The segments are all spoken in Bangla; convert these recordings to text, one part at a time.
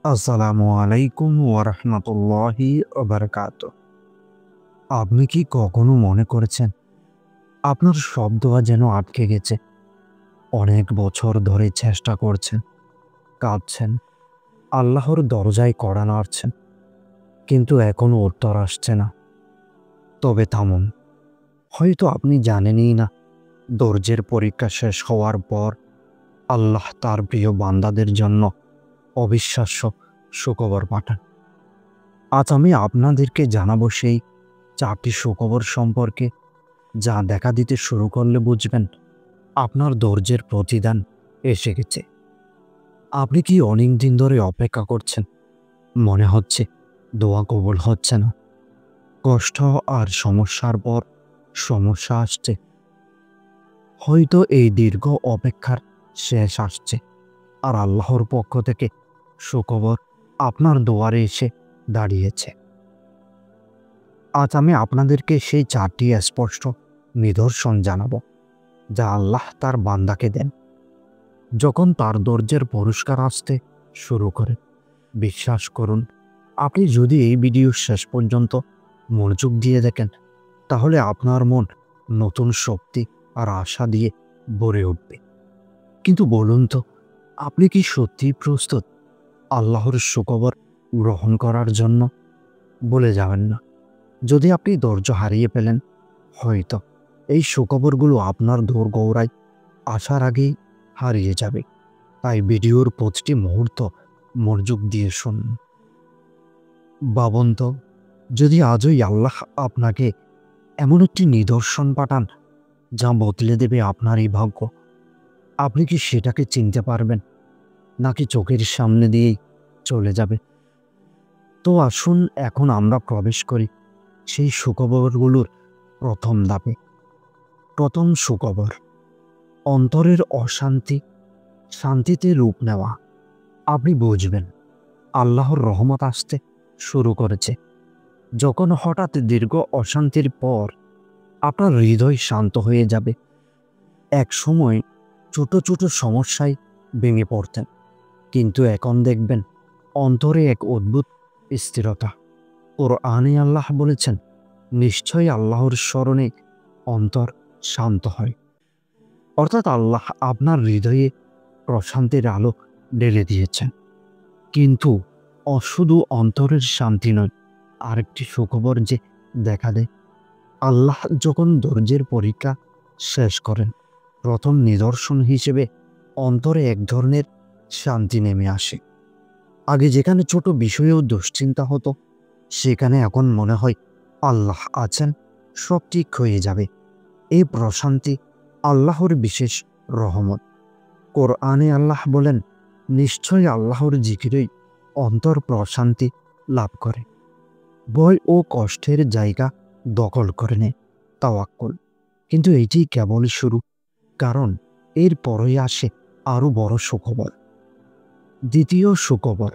আসসালামু আলাইকুম ওয়ারহমতুল্লাহি ওবারাকাতুহ। আপনি কি কখনো মনে করেছেন আপনার সব দোয়া যেন আটকে গেছে? অনেক বছর ধরে চেষ্টা করছেন, কাঁদছেন, আল্লাহর দরজায় কড়া নাড়ছেন, কিন্তু এখনো উত্তর আসছে না। তবে থামুন, হয়তো আপনি জানেনই না, ধৈর্যের পরীক্ষা শেষ হওয়ার পর আল্লাহ তার প্রিয় বান্দাদের জন্য অবিশ্বাস্য সুখবর পাঠান। আজ আমি আপনাদেরকে জানাবো সেই 4টি সুখবর সম্পর্কে, যা দেখা দিতে শুরু করলে বুঝবেন আপনার ধৈর্যের প্রতিদান এসে গেছে। আপনি কি অনেক দিন ধরে অপেক্ষা করছেন? মনে হচ্ছে দোয়া কবুল হচ্ছে না, কষ্ট আর সমস্যার পর সমস্যা আসছে। হয়তো এই দীর্ঘ অপেক্ষার শেষ আসছে, আর আল্লাহর পক্ষ থেকে সুখবর আপনার দুয়ারে এসে দাঁড়িয়েছে। আজ আমি আপনাদেরকে সেই 4টি স্পষ্ট নিদর্শন জানাবো, যা আল্লাহ তার বান্দাকে দেন যখন তার ধৈর্যের পুরস্কার আসতে শুরু করে। বিশ্বাস করুন, আপনি যদি এই ভিডিও শেষ পর্যন্ত মনোযোগ দিয়ে দেখেন, তাহলে আপনার মন নতুন শক্তি আর আশা দিয়ে ভরে উঠবে। কিন্তু বলুন তো, আপনি কি সত্যিই প্রস্তুত আল্লাহর সুখবর গ্রহণ করার জন্য? বলে যাবেন না, যদি আপনি ধৈর্য হারিয়ে ফেলেন, হয়তো এই সুখবরগুলো আপনার দোরগোড়ায় আসার আগেই হারিয়ে যাবে। তাই ভিডিওর প্রতিটি মুহূর্ত মনোযোগ দিয়ে শুনুন। ভাবুন তো, যদি আজই আল্লাহ আপনাকে এমন একটি নিদর্শন পাঠান যা বদলে দেবে আপনার এই ভাগ্য, আপনি কি সেটাকে চিনতে পারবেন, নাকি চোখের সামনে দিয়েই চলে যাবে? তো আসুন এখন আমরা প্রবেশ করি সেই সুখবরগুলোর প্রথম ধাপে। প্রথম সুখবর: অন্তরের অশান্তি শান্তিতে রূপ নেওয়া। আপনি বুঝবেন আল্লাহর রহমত আসতে শুরু করেছে যখন হঠাৎ দীর্ঘ অশান্তির পর আপনার হৃদয় শান্ত হয়ে যাবে। এক সময় ছোট ছোট সমস্যায় ভেঙে পড়তেন, কিন্তু এখন দেখবেন অন্তরে এক অদ্ভুত স্থিরতা। কোরআনে আল্লাহ বলেছেন, নিশ্চয়ই আল্লাহর স্মরণে অন্তর শান্ত হয়। অর্থাৎ আল্লাহ আপনার হৃদয়ে প্রশান্তির আলো ঢেলে দিয়েছেন। কিন্তু শুধু অন্তরের শান্তি নয়, আরেকটি সুখবর যে দেখা দেয় আল্লাহ যখন ধৈর্যের পরীক্ষা শেষ করেন, প্রথম নিদর্শন হিসেবে অন্তরে এক ধরনের শান্তি নেমে আসে। আগে যেখানে ছোট বিষয়েও দুশ্চিন্তা হতো, সেখানে এখন মনে হয় আল্লাহ আছেন, সব ঠিক হয়ে যাবে। এই প্রশান্তি আল্লাহর বিশেষ রহমত। কোরআনে আল্লাহ বলেন, নিশ্চয়ই আল্লাহর জিকিরেই অন্তর প্রশান্তি লাভ করে, ভয় ও কষ্টের জায়গা দখল করে নেয় তাওয়াক্কুল। কিন্তু এটি কেবল শুরু, কারণ এর পরেই আসে আরও বড় সুখবর। দ্বিতীয় সুখবর: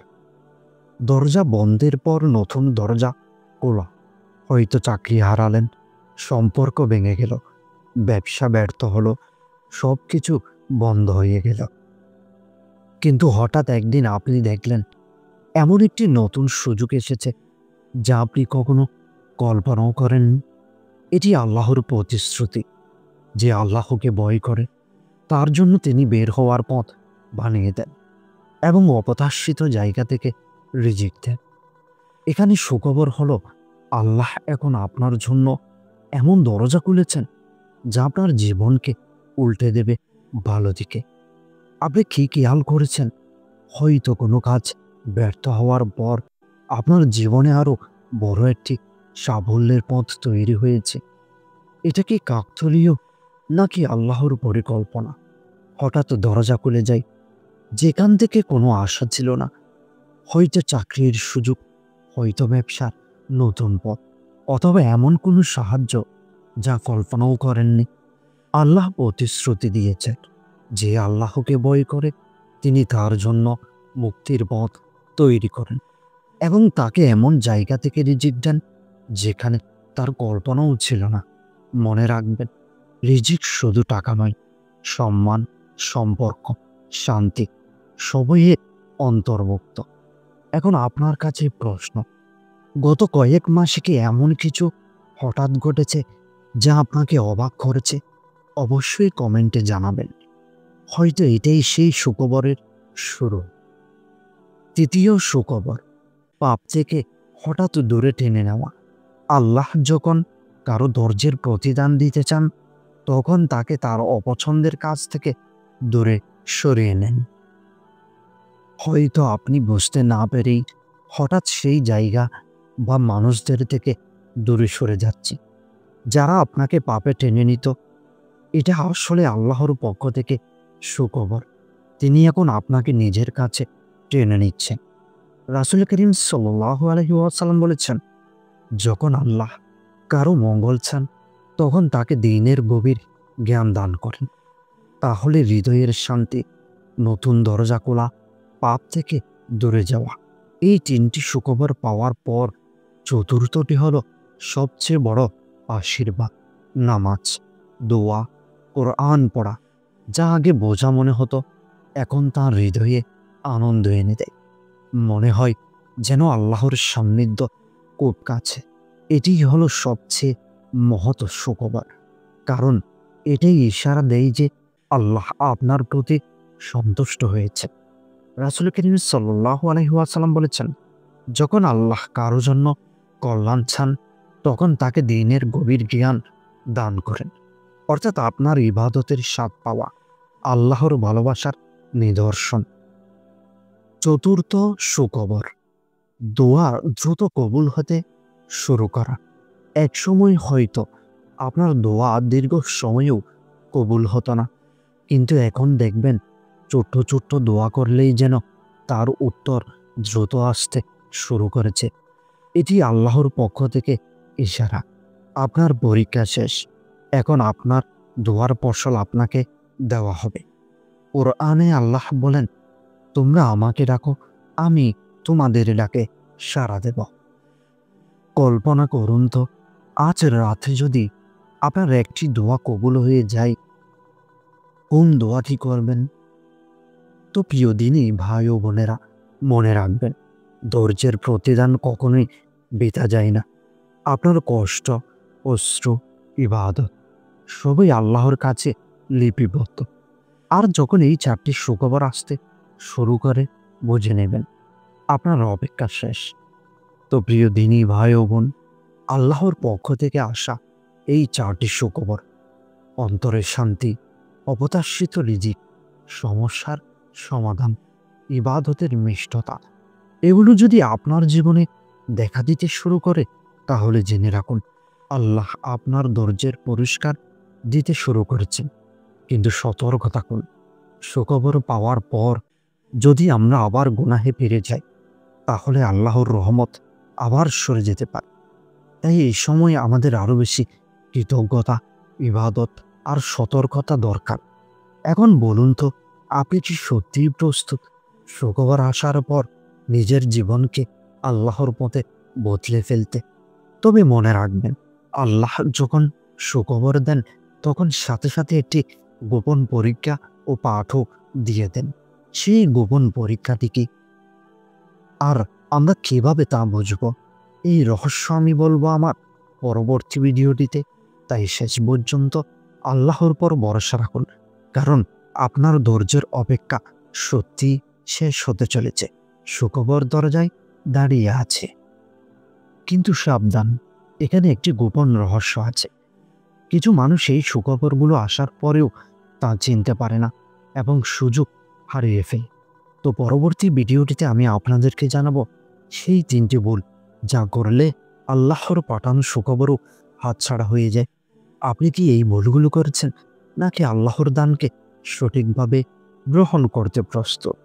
দরজা বন্ধের পর নতুন দরজা খোলা। হয়তো চাকরি হারালেন, সম্পর্ক ভেঙে গেল, ব্যবসা ব্যর্থ হলো, সব কিছু বন্ধ হয়ে গেল। কিন্তু হঠাৎ একদিন আপনি দেখলেন এমন একটি নতুন সুযোগ এসেছে যা আপনি কখনো কল্পনাও করেননি। এটি আল্লাহর প্রতিশ্রুতি যে আল্লাহকে ভয় করে তার জন্য তিনি বের হওয়ার পথ বানিয়ে দেন এবং অপ্রত্যাশিত জায়গা থেকে রিজিক দেন। এখানে সুখবর হলো, আল্লাহ এখন আপনার জন্য এমন দরজা খুলেছেন যা আপনার জীবনকে উল্টে দেবে ভালো দিকে। আপনি কি খেয়াল করেছেন, হয়তো কোনো কাজ ব্যর্থ হওয়ার পর আপনার জীবনে আরও বড় একটি সাফল্যের পথ তৈরি হয়েছে? এটা কি কাকতালীয়, নাকি আল্লাহর পরিকল্পনা? হঠাৎ দরজা খুলে যায় যেখান থেকে কোনো আশা ছিল না। হয়তো চাকরির সুযোগ, হয়তো ব্যবসার নতুন পথ, অথবা এমন কোনো সাহায্য যা কল্পনাও করেননি। আল্লাহ প্রতিশ্রুতি দিয়েছেন, যে আল্লাহকে ভয় করে তিনি তার জন্য মুক্তির পথ তৈরি করেন এবং তাকে এমন জায়গা থেকে রিজিক দেন যেখানে তার কল্পনাও ছিল না। মনে রাখবেন, রিজিক শুধু টাকা নয়, সম্মান, সম্পর্ক, শান্তি, সবই এর অন্তর্ভুক্ত। এখন আপনার কাছে প্রশ্ন, গত কয়েক মাসে কি এমন কিছু হঠাৎ ঘটেছে যা আপনাকে অবাক করেছে? অবশ্যই কমেন্টে জানাবেন। হয়তো এটাই সেই সুখবরের শুরু। তৃতীয় সুখবর, পাপ থেকে হঠাৎ দূরে টেনে নেওয়া। আল্লাহ যখন কারো ধৈর্যের প্রতিদান দিতে চান, তখন তাকে তার অপছন্দের কাজ থেকে দূরে সরিয়ে নেন। হয়তো আপনি বুঝতে না পেরেই হঠাৎ সেই জায়গা বা মানুষদের থেকে দূরে সরে যাচ্ছি যারা আপনাকে পাপে টেনে নিত। এটা আসলে আল্লাহর পক্ষ থেকে সুখবর। তিনি এখন আপনাকে নিজের কাছে টেনে নিচ্ছেন। রাসূল করিম সাল্লাল্লাহু আলাইহি ওয়াসাল্লাম বলেছেন, যখন আল্লাহ কারো মঙ্গল চান তখন তাকে দ্বীনের গভীর জ্ঞান দান করেন। তাহলে হৃদয়ের শান্তি, নতুন দরজা খোলা, পাপ থেকে দূরে যাওয়া, এই তিনটি সুখবর পাওয়ার পর চতুর্থটি হলো সবচেয়ে বড় আশীর্বাদ। নামাজ, দোয়া, কোরআন পড়া। যা আগে বোঝা মনে হতো, এখন তার হৃদয়ে আনন্দ এনে দেয়। মনে হয় যেন আল্লাহর সান্নিধ্য খুব কাছে। এটি হলো সবচেয়ে মহৎ সুখবর, কারণ এটাই ইশারা দেয় যে আল্লাহ আপনার প্রতি সন্তুষ্ট হয়েছে। রাসূল করিম সাল্লাল্লাহু আলাইহি ওয়াসাল্লাম বলেছেন, যখন আল্লাহ কারো জন্য কল্যাণ চান তখন তাকে দ্বীনের গভীর জ্ঞান দান করেন। অর্থাৎ আপনার ইবাদতের স্বাদ পাওয়া আল্লাহর ভালোবাসার নিদর্শন। চতুর্থ সুখবর, দোয়া দ্রুত কবুল হতে শুরু করা। একসময় হয়তো আপনার দোয়া দীর্ঘ সময়েও কবুল হতো না, কিন্তু এখন দেখবেন ছোট্ট ছোট্ট দোয়া করলেই যেন তার উত্তর দ্রুত আসতে শুরু করেছে। এটি আল্লাহর পক্ষ থেকে ইশারা, আপনার পরীক্ষা শেষ, এখন আপনার দোয়ার ফসল আপনাকে দেওয়া হবে। কোরআনে আল্লাহ বলেন, তোমরা আমাকে ডাকো, আমি তোমাদের ডাকে সাড়া দেব। কল্পনা করুন তো, আজ রাতে যদি আপনার একটি দোয়া কবুল হয়ে যায়, কোন দোয়াটি করবেন? তো প্রিয় দিনই ভাই ও বোনেরা, মনে রাখবেন, ধৈর্যের প্রতিদান কখনোই বৃথা যায় না। আপনার কষ্ট, অশ্রু, ইবাদত সবই আল্লাহর কাছে লিপিবদ্ধ। আর যখন এই চারটি সুখবর আসতে শুরু করে, বুঝে নেবেন আপনার অপেক্ষা শেষ। তো প্রিয় দিনী ভাই ও বোন, আল্লাহর পক্ষ থেকে আসা এই চারটি সুখবর, অন্তরের শান্তি, অপ্রত্যাশিত রিজিক, সমস্যার সমাধান, ইবাদতের মিষ্টতা, এগুলো যদি আপনার জীবনে দেখা দিতে শুরু করে, তাহলে জেনে রাখুন আল্লাহ আপনার ধৈর্যের পুরস্কার দিতে শুরু করেছেন। কিন্তু সতর্ক থাকুন, সুখবর পাওয়ার পর যদি আমরা আবার গুনাহে ফিরে যাই, তাহলে আল্লাহর রহমত আবার সরে যেতে পারে। তাই এই সময় আমাদের আরও বেশি কৃতজ্ঞতা, ইবাদত আর সতর্কতা দরকার। এখন বলুন তো, আপনি কি সত্যিই প্রস্তুত সুখবর আসার পর নিজের জীবনকে আল্লাহর পথে বদলে ফেলতে? তবে মনে রাখবেন, আল্লাহ যখন সুখবর দেন তখন সাথে সাথে একটি গোপন পরীক্ষা ও পাঠও দিয়ে দেন। সেই গোপন পরীক্ষাটি কি, আর আমরা কিভাবে তা বুঝব, এই রহস্য আমি বলবো আমার পরবর্তী ভিডিওটিতে। তাই শেষ পর্যন্ত আল্লাহর পর ভরসা রাখুন, কারণ আপনার ধৈর্যের অপেক্ষা সত্যি শেষ হতে চলেছে, সুখবর দরজায় দাঁড়িয়ে আছে। কিন্তু সাবধান, এখানে একটি গোপন রহস্য আছে। কিছু মানুষ এই সুখবরগুলো আসার পরেও তা চিনতে পারে না এবং সুযোগ হারিয়ে ফেলে। তো পরবর্তী ভিডিওটিতে আমি আপনাদেরকে জানাবো সেই তিনটি ভুল যা করলে আল্লাহর পাঠানো সুখবরও হাতছাড়া হয়ে যায়। আপনি কি এই ভুলগুলো করেছেন, নাকি আল্লাহর দানকে সঠিকভাবে গ্রহণ করতে প্রস্তুত?